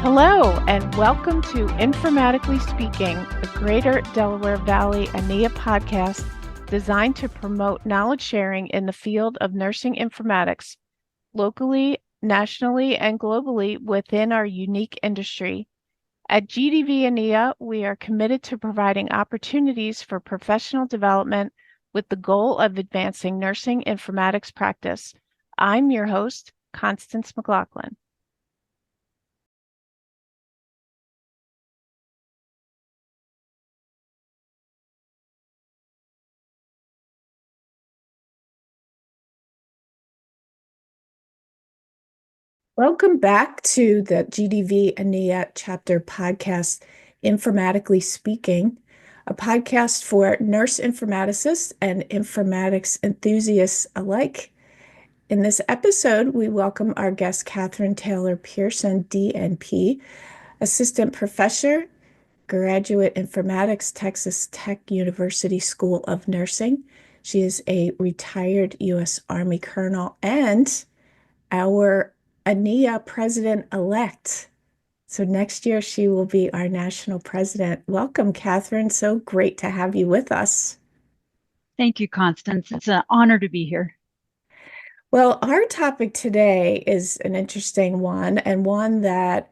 Hello, and welcome to Informatically Speaking, a Greater Delaware Valley ANIA podcast designed to promote knowledge sharing in the field of nursing informatics, locally, nationally, and globally within our unique industry. At GDV ANIA, we are committed to providing opportunities for professional development with the goal of advancing nursing informatics practice. I'm your host, Constance McLaughlin. Welcome back to the GDV ANIA chapter podcast, Informatically Speaking, a podcast for nurse informaticists and informatics enthusiasts alike. In this episode, we welcome our guest, Katherine Taylor Pearson, DNP, Assistant Professor, Graduate Informatics, Texas Tech University School of Nursing. She is a retired U.S. Army colonel and our ANIA president-elect. So next year, she will be our national president. Welcome, Katherine. So great to have you with us. Thank you, Constance. It's an honor to be here. Well, our topic today is an interesting one, and one that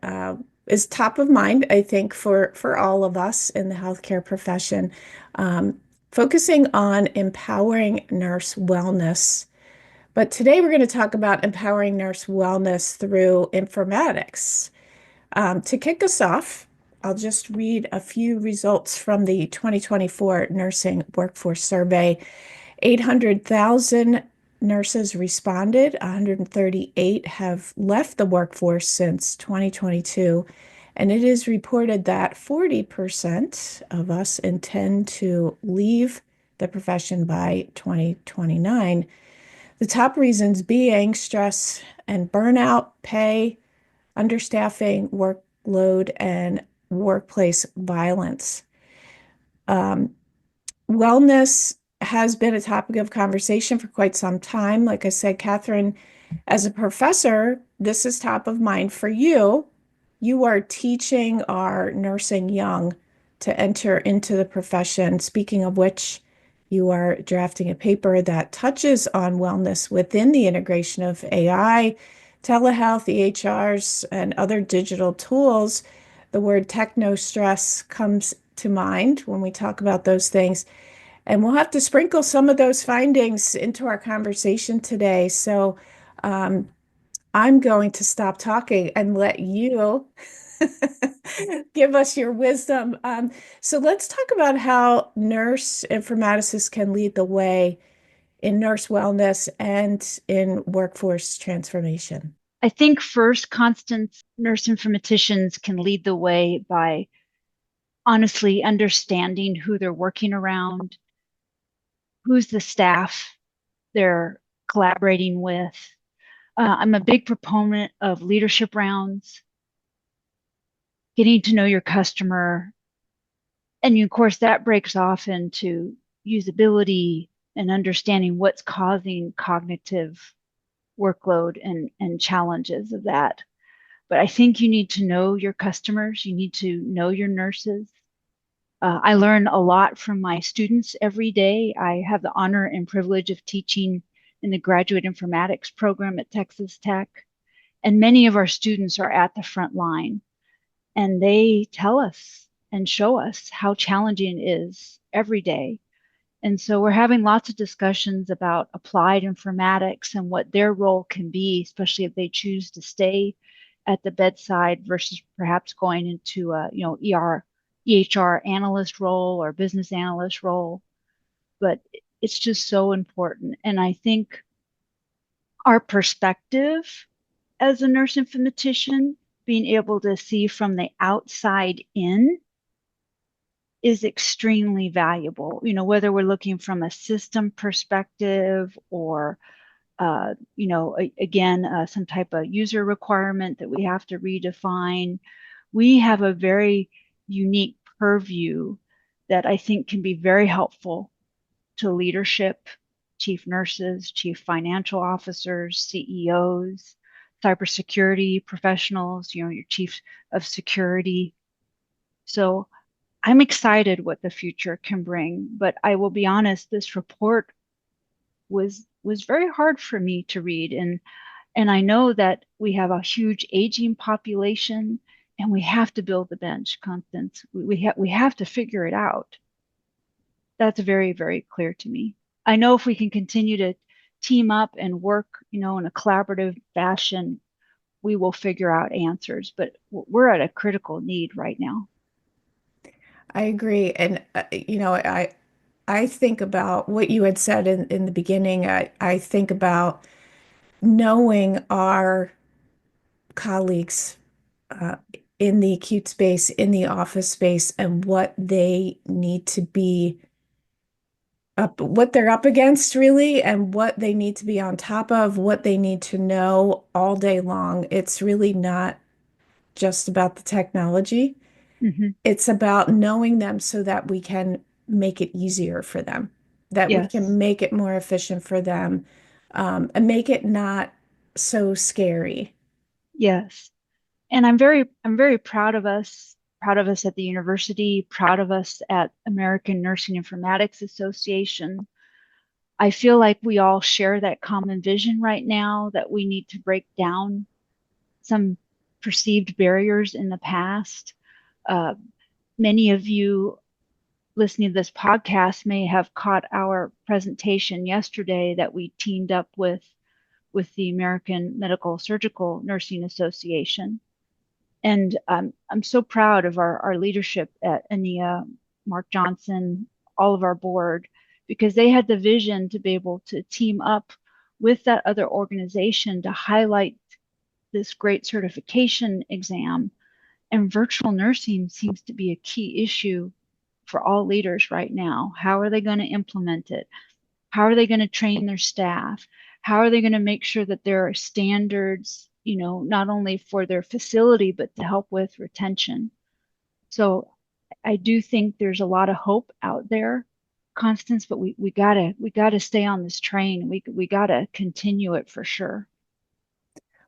is top of mind, I think, for all of us in the healthcare profession, focusing on empowering nurse wellness. But today we're going to talk about empowering nurse wellness through informatics. To kick us off, I'll just read a few results from the 2024 Nursing Workforce Survey. 800,000 nurses responded. 138 have left the workforce since 2022. And it is reported that 40% of us intend to leave the profession by 2029. The top reasons being stress and burnout, pay, understaffing, workload, and workplace violence. Wellness has been a topic of conversation for quite some time. Like I said, Katherine, as a professor, this is top of mind for you. You are teaching our nursing young to enter into the profession. Speaking of which, you are drafting a paper that touches on wellness within the integration of AI, telehealth, EHRs, and other digital tools. The word techno-stress comes to mind when we talk about those things. And we'll have to sprinkle some of those findings into our conversation today. So I'm going to stop talking and let you give us your wisdom. So let's talk about how nurse informaticists can lead the way in nurse wellness and in workforce transformation. I think first, Constance, nurse informaticians can lead the way by honestly understanding who they're working around, who's the staff they're collaborating with. I'm a big proponent of leadership rounds, getting to know your customer. And of course, that breaks off into usability and understanding what's causing cognitive workload and challenges of that. But I think you need to know your customers. You need to know your nurses. I learn a lot from my students every day. I have the honor and privilege of teaching in the graduate informatics program at Texas Tech. And many of our students are at the front line. And they tell us and show us how challenging it is every day. And so we're having lots of discussions about applied informatics and what their role can be, especially if they choose to stay at the bedside versus perhaps going into a EHR analyst role or business analyst role. But it's just so important. And I think our perspective as a nurse informatician, being able to see from the outside in, is extremely valuable. Whether we're looking from a system perspective or, some type of user requirement that we have to redefine, we have a very unique purview that I think can be very helpful to leadership, chief nurses, chief financial officers, CEOs, cybersecurity professionals, your chief of security. So I'm excited what the future can bring, but I will be honest, this report was very hard for me to read, and I know that we have a huge aging population and we have to build the bench, Constance. We have to figure it out. That's very, very clear to me. I know if we can continue to team up and work, in a collaborative fashion, we will figure out answers, but we're at a critical need right now. I agree. And, I think about what you had said in the beginning. I think about knowing our colleagues uh, in the acute space, in the office space, and what they need to be up, what they're up against, really, and what they need to be on top of, what they need to know all day long. It's really not just about the technology. Hmm. It's about knowing them so that we can make it easier for them, that we can Yes, make it more efficient for them, and make it not so scary. yes. And I'm very proud of us at the university, proud of us at American Nursing Informatics Association. I feel like we all share that common vision right now that we need to break down some perceived barriers in the past. Uh, Many of you listening to this podcast may have caught our presentation yesterday that we teamed up with the American Medical Surgical Nursing Association. And I'm so proud of our leadership at ANIA, Mark Johnson, all of our board, because they had the vision to be able to team up with that other organization to highlight this great certification exam. And virtual nursing seems to be a key issue for all leaders right now. How are they going to implement it? How are they going to train their staff? How are they going to make sure that there are standards, not only for their facility, but to help with retention? So I do think there's a lot of hope out there, Constance, but we gotta stay on this train. We gotta continue it for sure.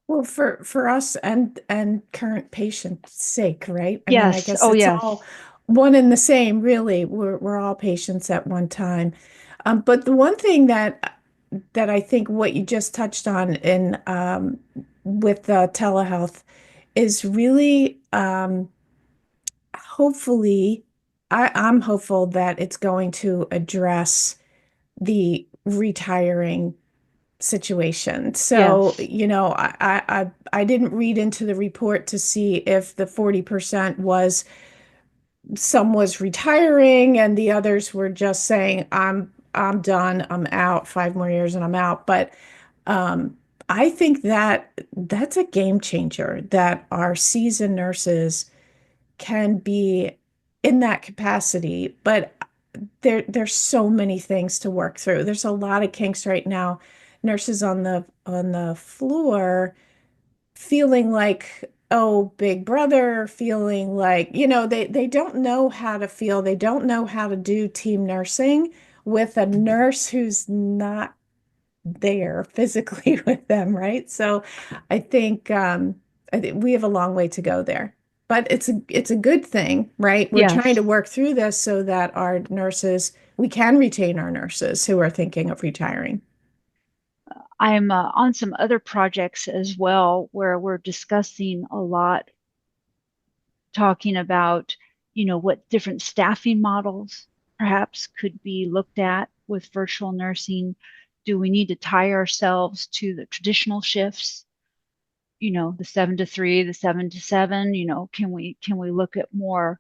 Well, for us and current patients' sake, right? I mean, I Yes. guess Oh, it's all yes. one and the same, really. We're all patients at one time. But the one thing that I think what you just touched on in with telehealth is really hopefully I'm hopeful that it's going to address the retiring situation. So, Yes. I didn't read into the report to see if the 40% was some was retiring and the others were just saying, I'm done, I'm out, 5 more years and I'm out. But I think that that's a game changer that our seasoned nurses can be in that capacity. But there's so many things to work through. There's a lot of kinks right now. Nurses on the floor feeling like, oh, big brother, feeling like, they don't know how to feel. They don't know how to do team nursing with a nurse who's not there physically with them, right? So I think we have a long way to go there. But it's a good thing, right? We're trying to Yes. work through this so that our nurses, we can retain our nurses who are thinking of retiring. I'm on some other projects as well where we're discussing a lot, talking about, what different staffing models perhaps could be looked at with virtual nursing. Do we need to tie ourselves to the traditional shifts? The 7 to 3, the 7 to 7, can we look at more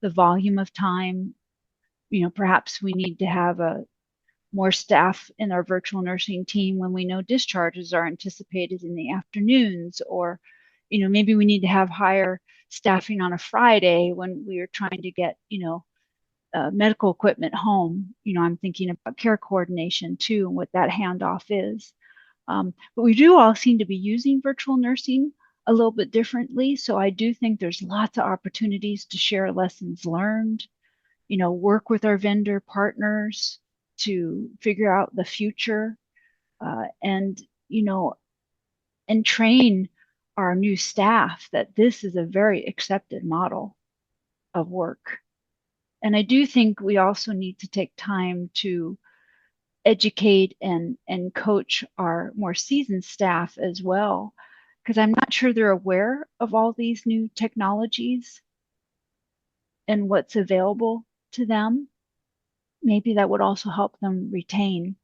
the volume of time? Perhaps we need to have a more staff in our virtual nursing team when we know discharges are anticipated in the afternoons, or maybe we need to have higher staffing on a Friday when we are trying to get medical equipment home. I'm thinking about care coordination too and what that handoff is. But we do all seem to be using virtual nursing a little bit differently, so I do think there's lots of opportunities to share lessons learned, work with our vendor partners to figure out the future, and, you know, and train our new staff that this is a very accepted model of work. And I do think we also need to take time to educate and coach our more seasoned staff as well, because I'm not sure they're aware of all these new technologies and what's available to them. Maybe that would also help them retain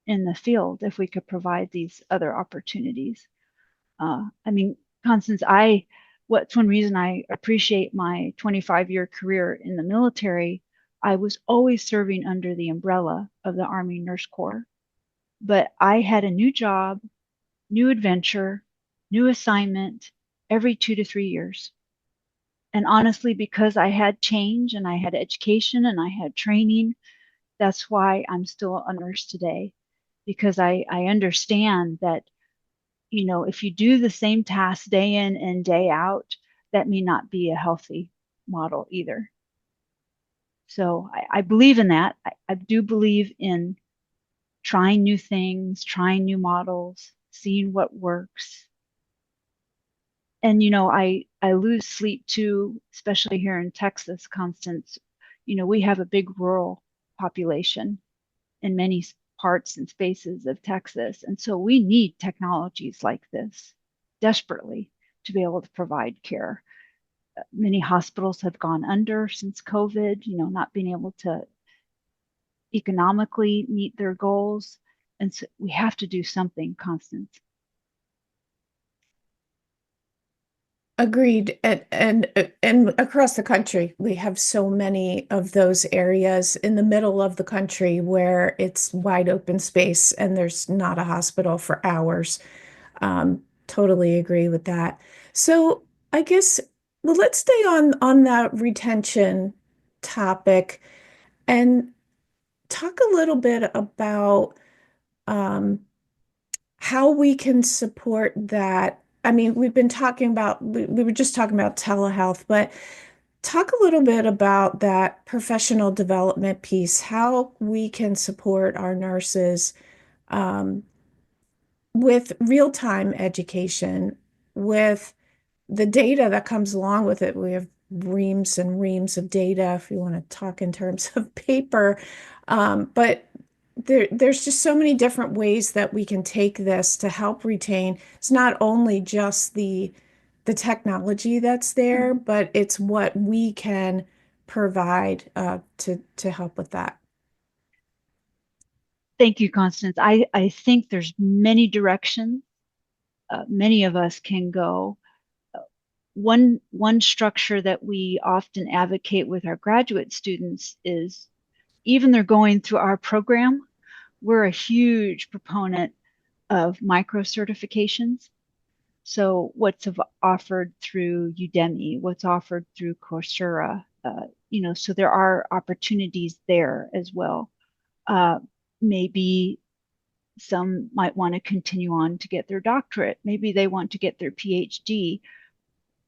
in the field if we could provide these other opportunities. I mean, Constance, what's one reason I appreciate my 25-year career in the military? I was always serving under the umbrella of the Army Nurse Corps, but I had a new job, new adventure, new assignment every 2 to 3 years. And honestly, because I had change and I had education and I had training, that's why I'm still a nurse today, because I understand that, if you do the same task day in and day out, that may not be a healthy model either. So I believe in that. I do believe in trying new things, trying new models, seeing what works. And, I lose sleep too, especially here in Texas, Constance. We have a big rural population in many parts and spaces of Texas. And so we need technologies like this desperately to be able to provide care. Many hospitals have gone under since COVID, not being able to economically meet their goals. And so we have to do something, Constance. Agreed. And across the country, we have so many of those areas in the middle of the country where it's wide open space and there's not a hospital for hours. Totally agree with that. So I guess, well, let's stay on that retention topic and talk a little bit about um, how we can support that. I mean, we were just talking about telehealth, but talk a little bit about that professional development piece, how we can support our nurses um, with real-time education, with the data that comes along with it. We have reams and reams of data, if you want to talk in terms of paper. But there's just so many different ways that we can take this to help retain. It's not only just the technology that's there, but it's what we can provide to help with that. Thank you, Constance. I think there's many directions many of us can go. One structure that we often advocate with our graduate students is, even they're going through our program, we're a huge proponent of micro certifications. So what's offered through Udemy, what's offered through Coursera, so there are opportunities there as well. Maybe some might want to continue on to get their doctorate. Maybe they want to get their PhD.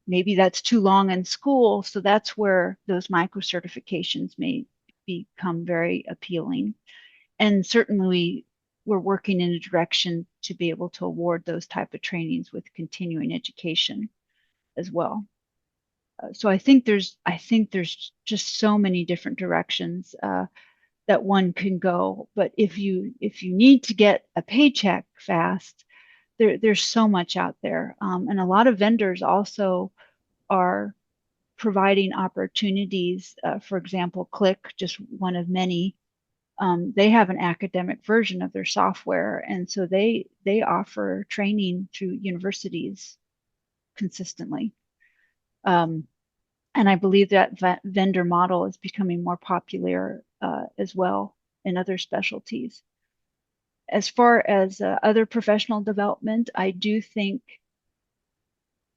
Maybe that's too long in school. So that's where those micro certifications may become very appealing. And certainly we're working in a direction to be able to award those type of trainings with continuing education as well. So I think there's just so many different directions that one can go. But if you need to get a paycheck fast, there's so much out there, and a lot of vendors also are providing opportunities. For example, Click, just one of many, they have an academic version of their software, and so they offer training through universities consistently. Um, and I believe that vendor model is becoming more popular as well in other specialties. As far as other professional development, I do think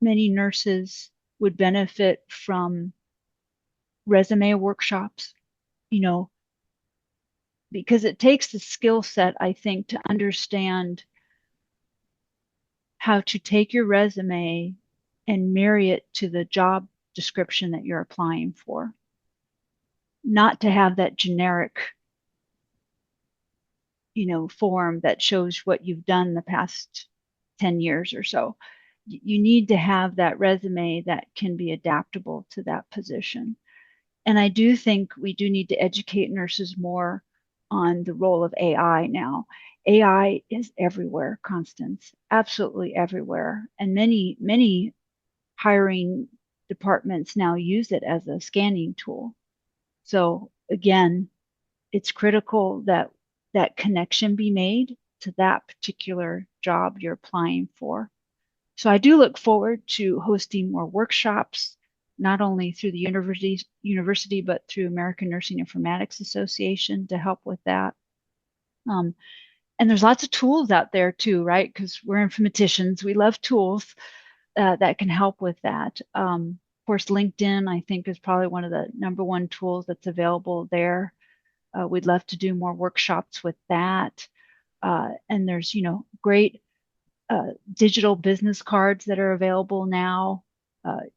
many nurses would benefit from resume workshops, you know, because it takes the skill set, I think, to understand how to take your resume and marry it to the job description that you're applying for. not to have that generic, form that shows what you've done the past 10 years or so. You need to have that resume that can be adaptable to that position. And I do think we do need to educate nurses more on the role of AI now. AI is everywhere, Constance, absolutely everywhere. And many hiring departments now use it as a scanning tool. So again, it's critical that that connection be made to that particular job you're applying for. So I do look forward to hosting more workshops, not only through the university, but through American Nursing Informatics Association to help with that. Um, and there's lots of tools out there too, right? Because we're informaticians, we love tools that can help with that. Of course, LinkedIn, I think, is probably one of the number one tools that's available there. We'd love to do more workshops with that. And there's, great digital business cards that are available now.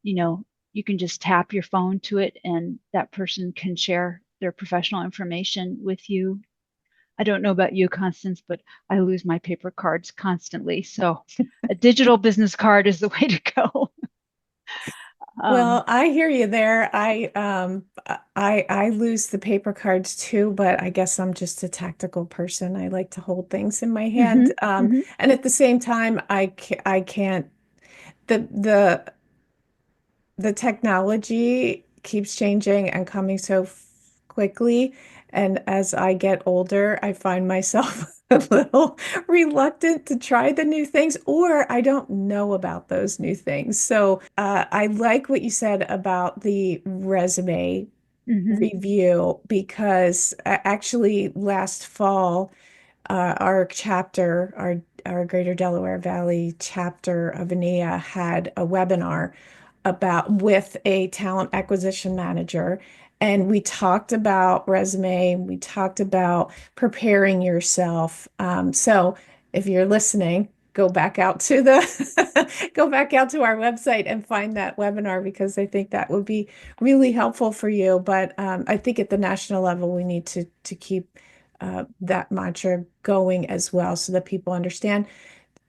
You can just tap your phone to it and that person can share their professional information with you. I don't know about you, Constance, but I lose my paper cards constantly. So a digital business card is the way to go. Well, um, I hear you there. I lose the paper cards too, but I guess I'm just a tactical person. I like to hold things in my hand. mhm, mhm, And at the same time, I can't the the technology keeps changing and coming so quickly. And as I get older, I find myself a little reluctant to try the new things, or I don't know about those new things. So I like what you said about the resume mhm. review because actually last fall, our chapter, our Greater Delaware Valley chapter of ANIA had a webinar about with a talent acquisition manager. And we talked about resume, we talked about preparing yourself. So if you're listening, go back out to the go back out to our website and find that webinar because I think that would be really helpful for you. But I think at the national level, we need to keep that mantra going as well so that people understand.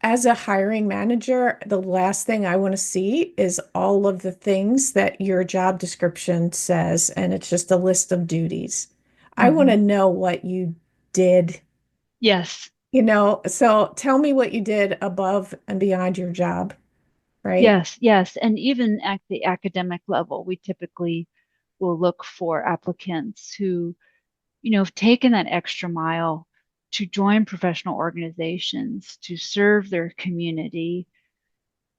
As a hiring manager, the last thing I want to see is all of the things that your job description says, and it's just a list of duties. I want to Mhm. know what you did, Yes, so tell me what you did above and beyond your job, right? yes, yes. And even at the academic level, we typically will look for applicants who, have taken that extra mile to join professional organizations, to serve their community.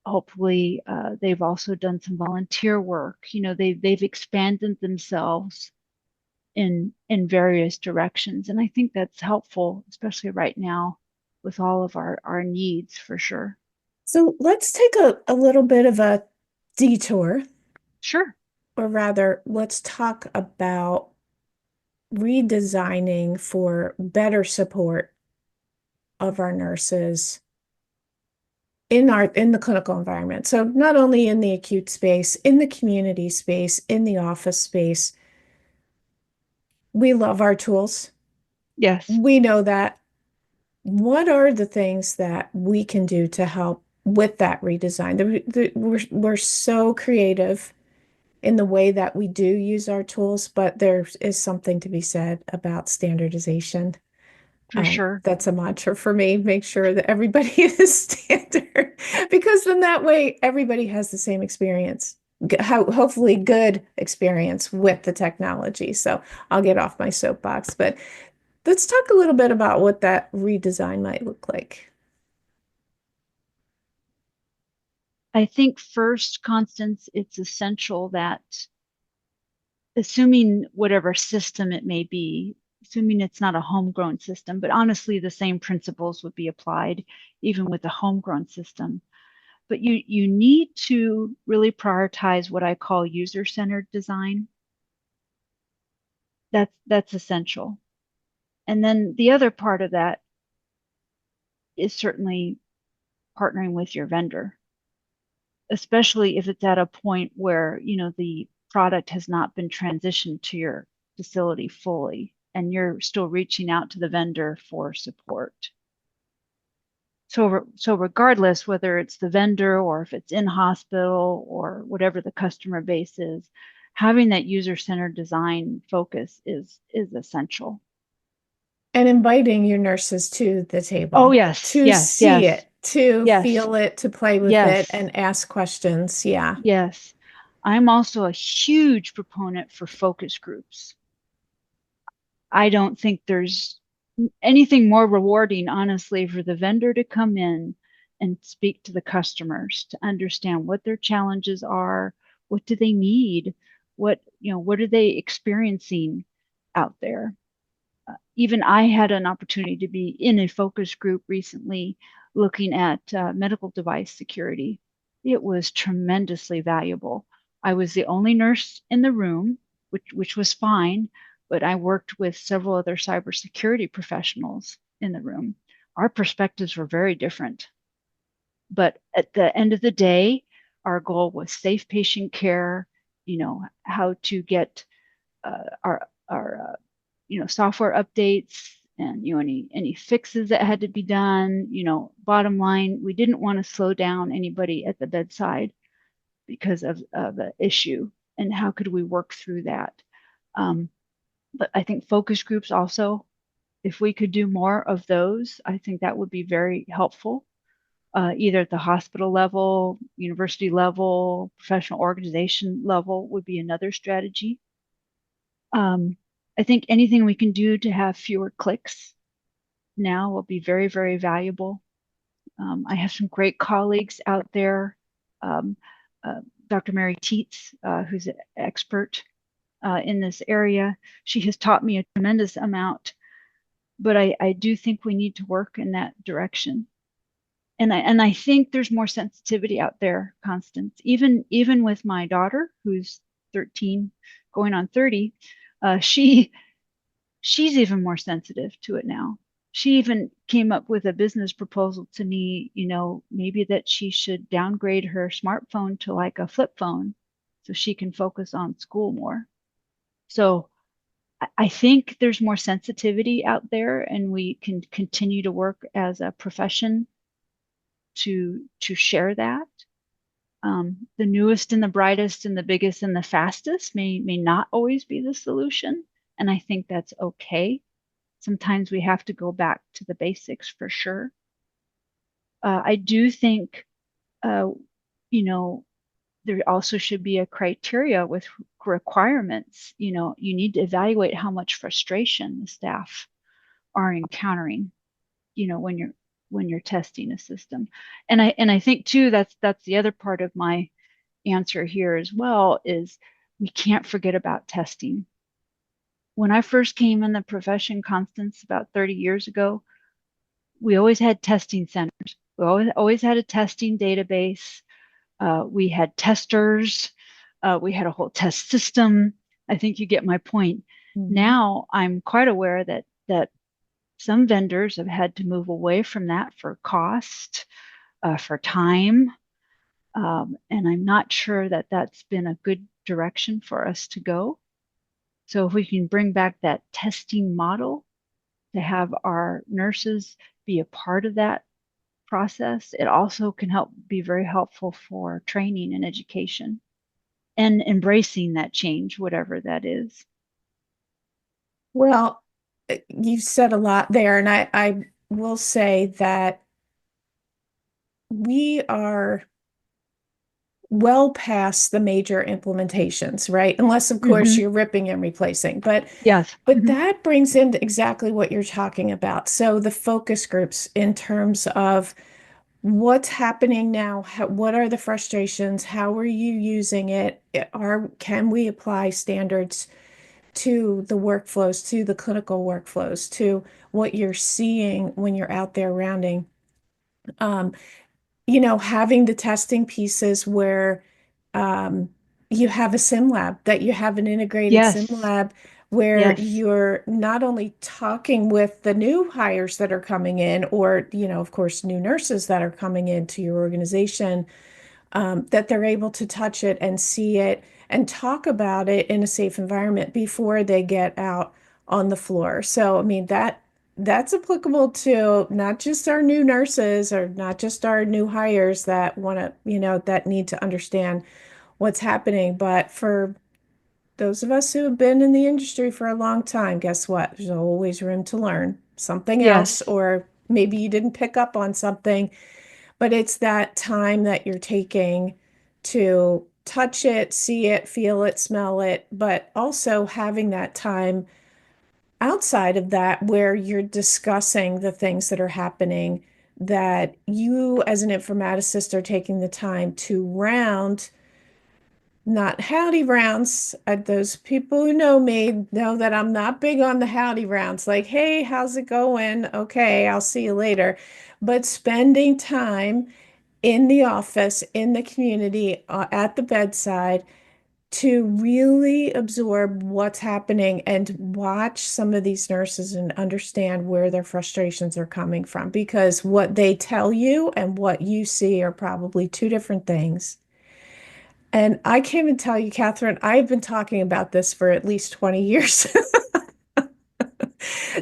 Hopefully, they've also done some volunteer work. They've expanded themselves in various directions, and I think that's helpful, especially right now with all of our needs for sure. So let's take a little bit of a detour, Sure. or rather, let's talk about redesigning for better support of our nurses in the clinical environment. So not only in the acute space, in the community space, in the office space, we love our tools. Yes. We know that. What are the things that we can do to help with that redesign? We're so creative in the way that we do use our tools, but there is something to be said about standardization. For sure. That's a mantra for me. Make sure that everybody is standard because then that way everybody has the same experience. Hopefully good experience with the technology. So I'll get off my soapbox, but let's talk a little bit about what that redesign might look like. I think first, Constance, it's essential that assuming whatever system it may be, assuming it's not a homegrown system, but honestly, the same principles would be applied even with a homegrown system. But you need to really prioritize what I call user-centered design. That's essential. And then the other part of that is certainly partnering with your vendor, especially if it's at a point where, the product has not been transitioned to your facility fully, and you're still reaching out to the vendor for support. So regardless, whether it's the vendor or if it's in hospital or whatever the customer base is, having that user-centered design focus is essential. And inviting your nurses to the Oh, table yes, to yes, see yes, it, to yes, feel it, to play with it, yes, and ask questions. Yeah. yes. I'm also a huge proponent for focus groups. I don't think there's anything more rewarding, honestly, for the vendor to come in and speak to the customers to understand what their challenges are, what do they need, what are they experiencing out there. Even I had an opportunity to be in a focus group recently looking at medical device security. It was tremendously valuable. I was the only nurse in the room, which was fine, but I worked with several other cybersecurity professionals in the room. Our perspectives were very different. But at the end of the day, our goal was safe patient care, how to get our software updates and any fixes that had to be done. Bottom line, we didn't want to slow down anybody at the bedside because of the issue, and how could we work through that. But I think focus groups also, if we could do more of those, I think that would be very helpful. Either at the hospital level, university level, professional organization level would be another strategy. I think anything we can do to have fewer clicks now will be very, very valuable. I have some great colleagues out there. Um, uh, Dr. Mary Teets, who's an expert in this area, she has taught me a tremendous amount, but I do think we need to work in that direction. And I think there's more sensitivity out there, Constance. Even with my daughter, who's 13, going on 30, she's even more sensitive to it now. She even came up with a business proposal to me, maybe that she should downgrade her smartphone to like a flip phone so she can focus on school more. So I think there's more sensitivity out there, and we can continue to work as a profession to share that. The newest and the brightest and the biggest and the fastest may not always be the solution, and I think that's okay. Sometimes we have to go back to the basics for sure. I do think, uh, you know, there also should be a criteria with requirements. You need to evaluate how much frustration the staff are encountering, when you're testing a system. And I think too, that's the other part of my answer here as well, is we can't forget about testing. When I first came in the profession, Constance, about 30 years ago, we always had testing centers. We always had a testing database. We had testers. We had a whole test system. I think you get my point. Mhm. Now I'm quite aware that some vendors have had to move away from that for cost, for time, and I'm not sure that that's been a good direction for us to go. So if we can bring back that testing model to have our nurses be a part of that process, it also can help be very helpful for training and education and embracing that change, whatever that is. Well, you said a lot there, and I will say that we are well past the major implementations, right? Unless, of course, Mm-hmm. you're ripping and replacing. But Yes. but Mm-hmm. that brings into exactly what you're talking about. So the focus groups in terms of what's happening now, what are the frustrations, how are you using it? Can we apply standards to the workflows, to the clinical workflows, to what you're seeing when you're out there rounding? Um, having the testing pieces where um, you have a sim lab, that you have an integrated sim Yes. lab where Yes. you're not only talking with the new hires that are coming in, or, of course, new nurses that are coming into your organization, that they're able to touch it and see it and talk about it in a safe environment before they get out on the floor. So, I mean, that's applicable to not just our new nurses or not just our new hires that want to, that need to understand what's happening, but for those of us who have been in the industry for a long time, guess what? There's always room to learn something else, Yes. or maybe you didn't pick up on something, but it's that time that you're taking to touch it, see it, feel it, smell it, but also having that time outside of that where you're discussing the things that are happening, that you as an informaticist are taking the time to round, not howdy rounds. Those people who know me know that I'm not big on the howdy rounds, like, hey, how's it going? Okay, I'll see you later. But spending time in the office, in the community, at the bedside, to really absorb what's happening and watch some of these nurses and understand where their frustrations are coming from. Because what they tell you and what you see are probably two different things. And I can't even tell you, Catherine, I've been talking about this for at least 20 years.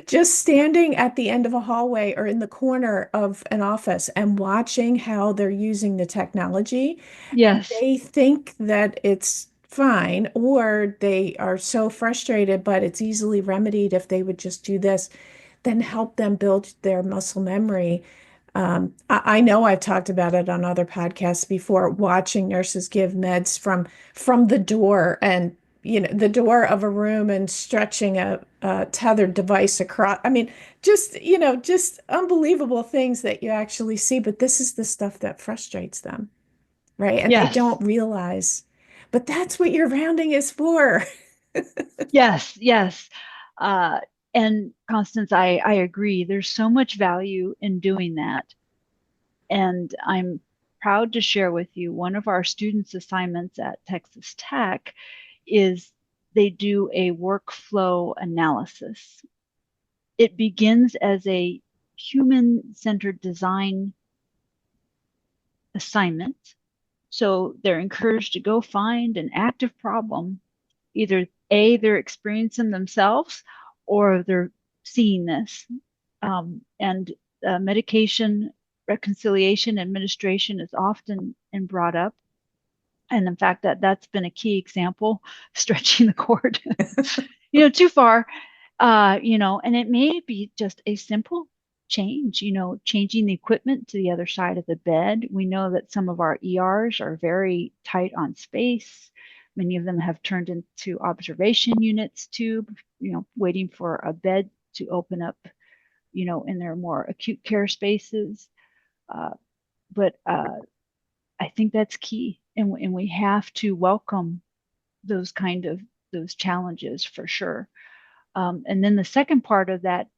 Just standing at the end of a hallway or in the corner of an office and watching how they're using the technology, and Yes. they think that it's fine, or they are so frustrated, but it's easily remedied if they would just do this, then help them build their muscle memory. I know I've talked about it on other podcasts before, watching nurses give meds from the door, and the door of a room, and stretching a tethered device across. I mean, just unbelievable things that you actually see. But this is the stuff that frustrates them, right? And they Yes. don't realize. But that's what your rounding is for. Yes. Yes. Uh, and Constance, I agree. There's so much value in doing that. And I'm proud to share with you one of our students' assignments at Texas Tech is they do a workflow analysis. It begins as a human-centered design assignment. So they're encouraged to go find an active problem. Either A, they're experiencing themselves, or they're seeing this. And medication reconciliation administration is often brought up. And in fact, that's been a key example, stretching the cord, too far, and it may be just a simple change, changing the equipment to the other side of the bed. We know that some of our ERs are very tight on space. Many of them have turned into observation units too, waiting for a bed to open up, in their more acute care spaces. But I think that's key, and we have to welcome those challenges for sure. And then the second part of that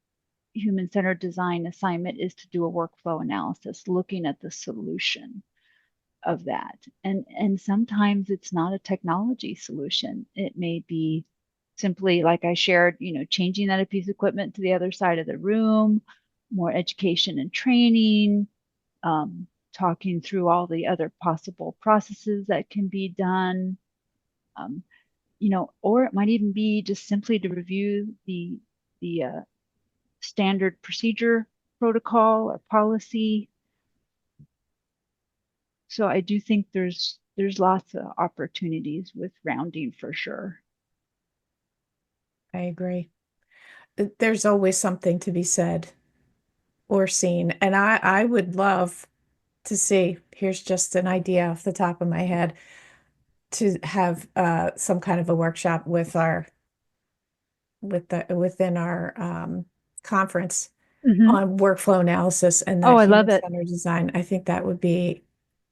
human-centered design assignment is to do a workflow analysis, looking at the solution of that. And sometimes it's not a technology solution. It may be simply, like I shared, changing that piece of equipment to the other side of the room, more education and training, talking through all the other possible processes that can be done. Um, or it might even be just simply to review the standard procedure protocol or policy. So I do think there's lots of opportunities with rounding for sure. I agree. There's always something to be said or seen. And I would love to see, here's just an idea off the top of my head, to have some kind of a workshop within our conference Hmm. on workflow analysis and Oh, that I love it. human-centered design. I think that would be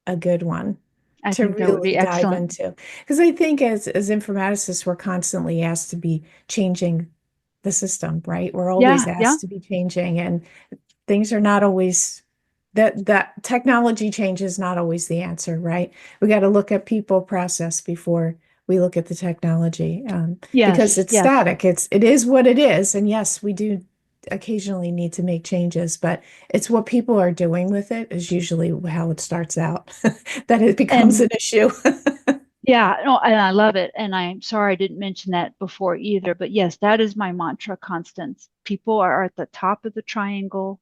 a good one I to think that would really be dive excellent. into. Because I think as informaticists, we're constantly asked to be changing the system, right? We're always Yeah, yeah. asked to be changing, and things are not always that technology change is not always the answer, right? We got to look at people process before we look at the technology, because Yes, it's yes. static. It is what it is, and yes, we do occasionally need to make changes, but it's what people are doing with it is usually how it starts out that it becomes And an issue. Yeah, no, and I love it. And I'm sorry I didn't mention that before either. But yes, that is my mantra, Constance. People are at the top of the triangle,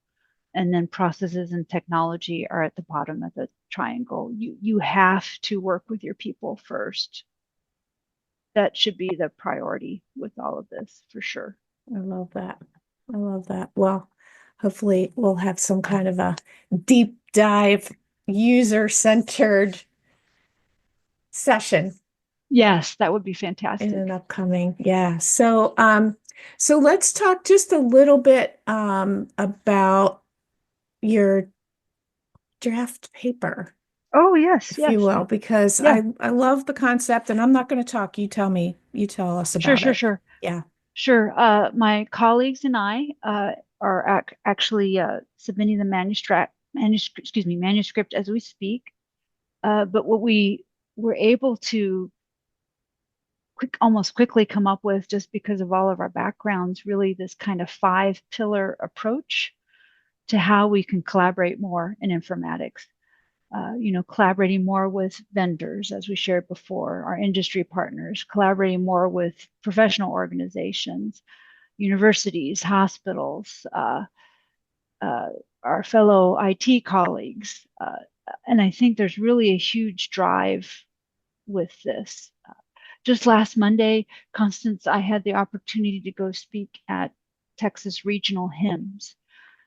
and then processes and technology are at the bottom of the triangle. You have to work with your people first. That should be the priority with all of this for sure. I love that. I love that. Well, hopefully we'll have some kind of a deep dive, user-centered session Yes, that would be in an fantastic. upcoming, yeah. So let's talk just a little bit about your draft paper, Oh, yes, if you yes. will, because Yeah, I love the concept, and I'm not going to talk. You tell us sure, about sure, it. sure. Yeah. Sure. My colleagues and I are actually submitting the manuscript as we speak. But what we were able to almost quickly come up with, just because of all of our backgrounds, really this kind of five-pillar approach to how we can collaborate more in informatics. Collaborating more with vendors, as we shared before, our industry partners, collaborating more with professional organizations, universities, hospitals, uh, our fellow IT colleagues. And I think there's really a huge drive with this. Just last Monday, Constance, I had the opportunity to go speak at Texas Regional HIMSS.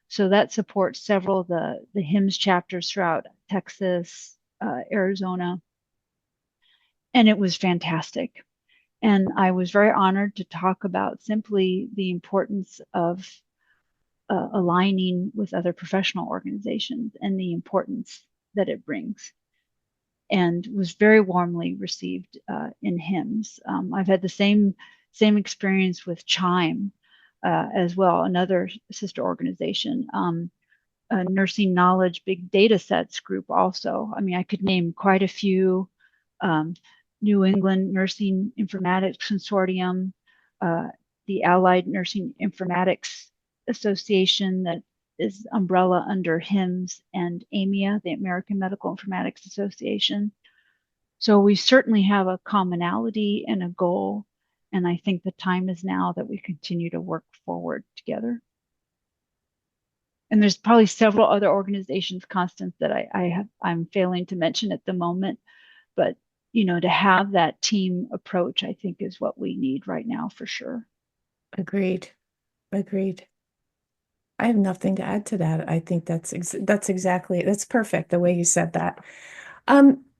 So that supports several of the HIMSS chapters throughout Texas, Arizona, and it was fantastic. And I was very honored to talk about simply the importance of aligning with other professional organizations and the importance that it brings, and was very warmly received in HIMSS. I've had the same experience with Chime as well, another sister organization. A nursing knowledge big data sets group also. I mean, I could name quite a few. Um, New England Nursing Informatics Consortium, uh, the Allied Nursing Informatics Association that is umbrella under HIMSS, and AMIA, the American Medical Informatics Association. So we certainly have a commonality and a goal, and I think the time is now that we continue to work forward together. And there's probably several other organizations, Constance, that I'm failing to mention at the moment, but to have that team approach, I think is what we need right now for sure. Agreed. Agreed. I have nothing to add to that. I think that's perfect the way you said that.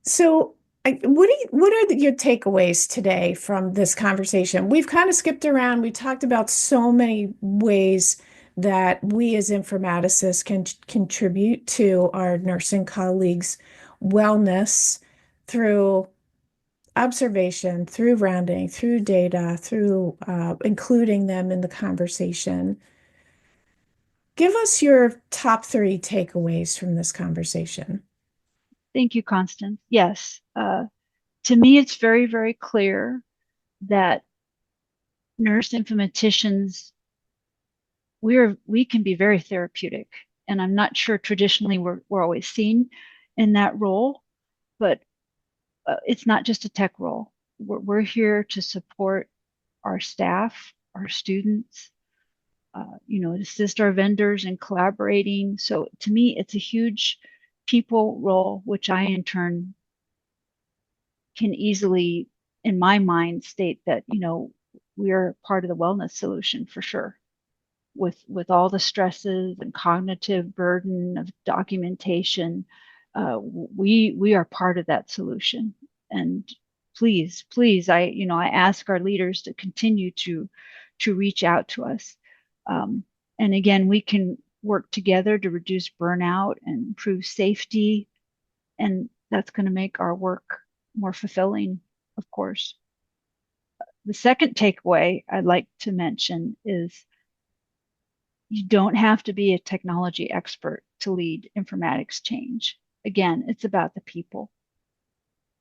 So what are your takeaways today from this conversation? We've kind of skipped around. We talked about so many ways that we as informaticists can contribute to our nursing colleagues' wellness through observation, through rounding, through data, through including them in the conversation. Give us your top three takeaways from this conversation. Thank you, Constance. Yes, to me, it's very, very clear that nurse informaticians, we can be very therapeutic, and I'm not sure traditionally we're always seen in that role, but it's not just a tech role. We're here to support our staff, our students, assist our vendors in collaborating. So to me, it's a huge people role, which I in turn can easily, in my mind, state that, we're part of the wellness solution for sure. With all the stresses and cognitive burden of documentation, we are part of that solution. And please, I ask our leaders to continue to reach out to us. And again, we can work together to reduce burnout and improve safety, and that's going to make our work more fulfilling, of course. The second takeaway I'd like to mention is you don't have to be a technology expert to lead informatics change. Again, it's about the people.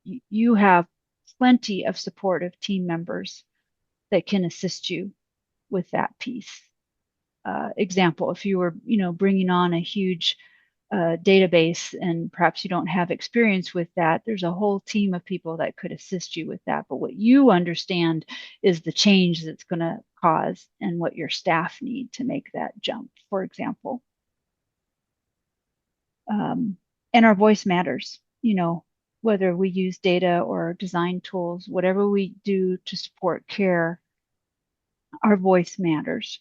You have plenty of supportive team members that can assist you with that piece. Example, if you were, bringing on a huge database and perhaps you don't have experience with that, there's a whole team of people that could assist you with that. But what you understand is the change that's going to cause and what your staff need to make that jump, for example. And our voice matters, whether we use data or design tools, whatever we do to support care, our voice matters.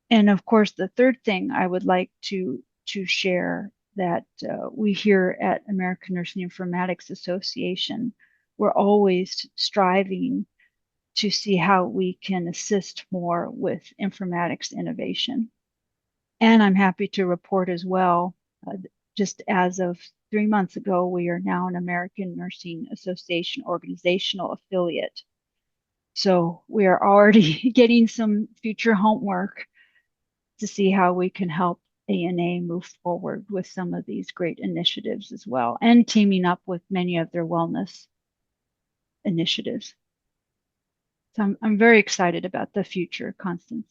And of course, the third thing I would like to share that we here at American Nursing Informatics Association, we're always striving to see how we can assist more with informatics innovation. And I'm happy to report as well, just as of 3 months ago, we are now an American Nursing Association organizational affiliate. So we are already getting some future homework to see how we can help ANA move forward with some of these great initiatives as well, and teaming up with many of their wellness initiatives. So I'm very excited about the future, Constance.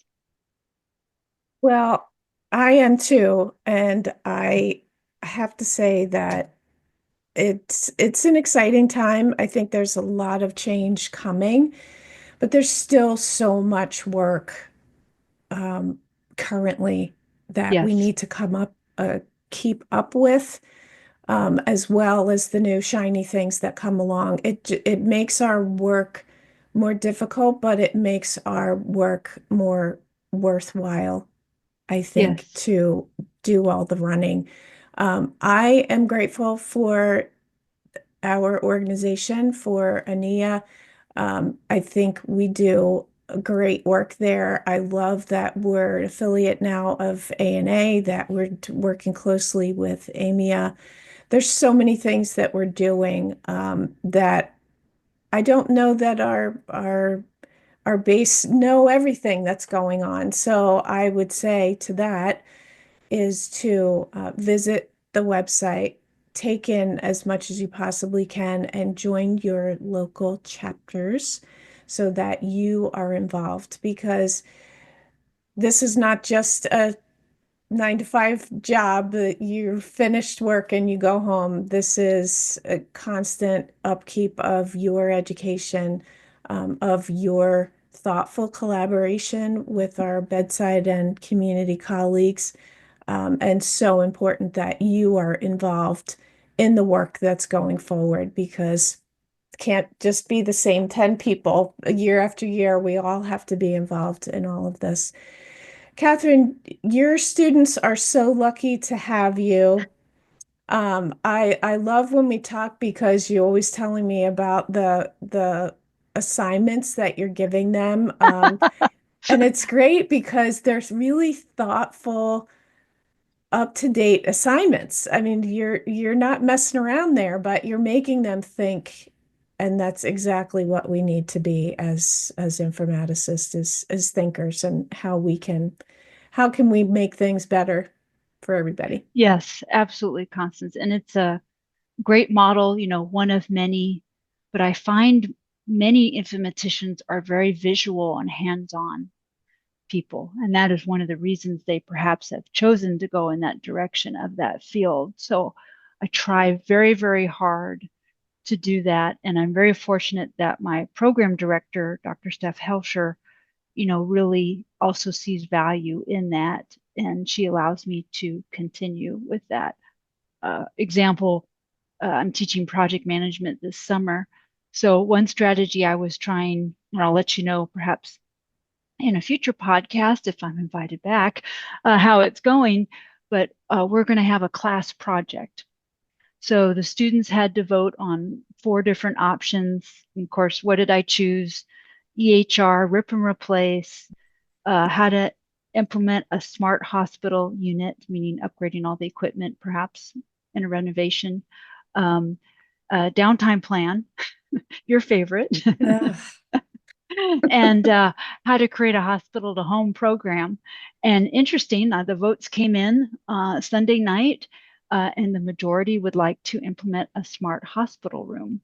Well, I am too, and I have to say that it's an exciting time. I think there's a lot of change coming, but there's still so much work um, currently that we Yes, need to keep up with, as well as the new shiny things that come along. It makes our work more difficult, but it makes our work more worthwhile, I think, yes, to do all the running. I am grateful for our organization, for ANIA. I think we do great work there. I love that we're an affiliate now of ANA, that we're working closely with AMIA. There's so many things that we're doing that I don't know that our base know everything that's going on. So I would say to that is to visit the website, take in as much as you possibly can, and join your local chapters so that you are involved, because this is not just a 9 to 5 job that you finished work and you go home. This is a constant upkeep of your education, of your thoughtful collaboration with our bedside and community colleagues. And so important that you are involved in the work that's going forward, because it can't just be the same 10 people year after year. We all have to be involved in all of this. Katherine, your students are so lucky to have you. I love when we talk because you're always telling me about the assignments that you're giving them. And it's great because there's really thoughtful, up-to-date assignments. I mean, you're not messing around there, but you're making them think, and that's exactly what we need to be as informaticists, as thinkers, and how can we make things better for everybody? yes, absolutely, Constance. And it's a great model, one of many, but I find many informaticians are very visual and hands-on people. And that is one of the reasons they perhaps have chosen to go in that direction of that field. So I try very, very hard to do that. And I'm very fortunate that my program director, Dr. Steph Helscher, really also sees value in that. And she allows me to continue with that. Example, I'm teaching project management this summer. So one strategy I was trying, and I'll let you know perhaps in a future podcast if I'm invited back, how it's going. But we're going to have a class project. So the students had to vote on 4 different options. And of course, what did I choose? EHR, rip and replace, how to implement a smart hospital unit, meaning upgrading all the equipment, perhaps in a renovation, downtime plan, your favorite, Ugh. and how to create a hospital to home program. And interesting, the votes came in Sunday night, and the majority would like to implement a smart hospital room.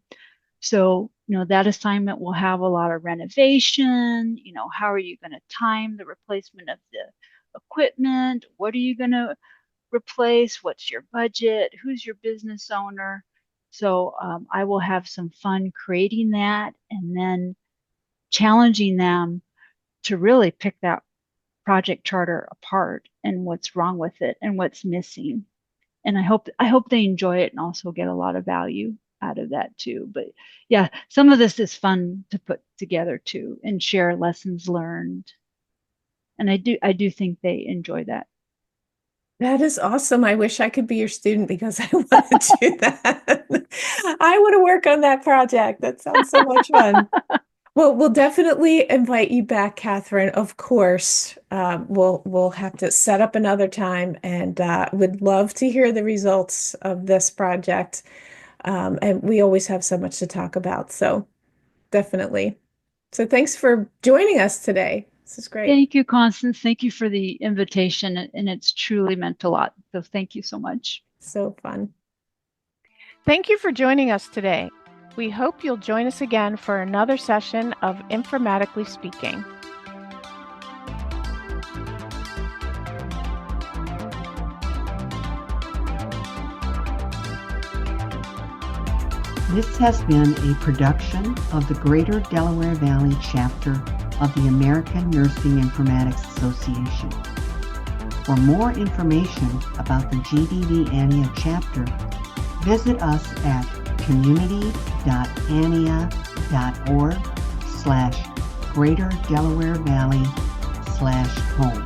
So, that assignment will have a lot of renovation. How are you going to time the replacement of the equipment? What are you going to replace? What's your budget? Who's your business owner? So I will have some fun creating that and then challenging them to really pick that project charter apart and what's wrong with it and what's missing. And I hope they enjoy it and also get a lot of value out of that too. But yeah, some of this is fun to put together too and share lessons learned. And I do think they enjoy that. That is awesome. I wish I could be your student because I want to do that. I want to work on that project. That sounds so much fun. Well, we'll definitely invite you back, Katherine. Of course, we'll have to set up another time, and would love to hear the results of this project. And we always have so much to talk about, so definitely. So thanks for joining us today. This is great. Thank you, Constance. Thank you for the invitation, and it's truly meant a lot. So thank you so much. So fun. Thank you for joining us today. We hope you'll join us again for another session of Informatically Speaking. This has been a production of the Greater Delaware Valley chapter of the American Nursing Informatics Association. For more information about the GDV-ANIA chapter, visit us at community.ania.org/Greater Delaware Valley/home.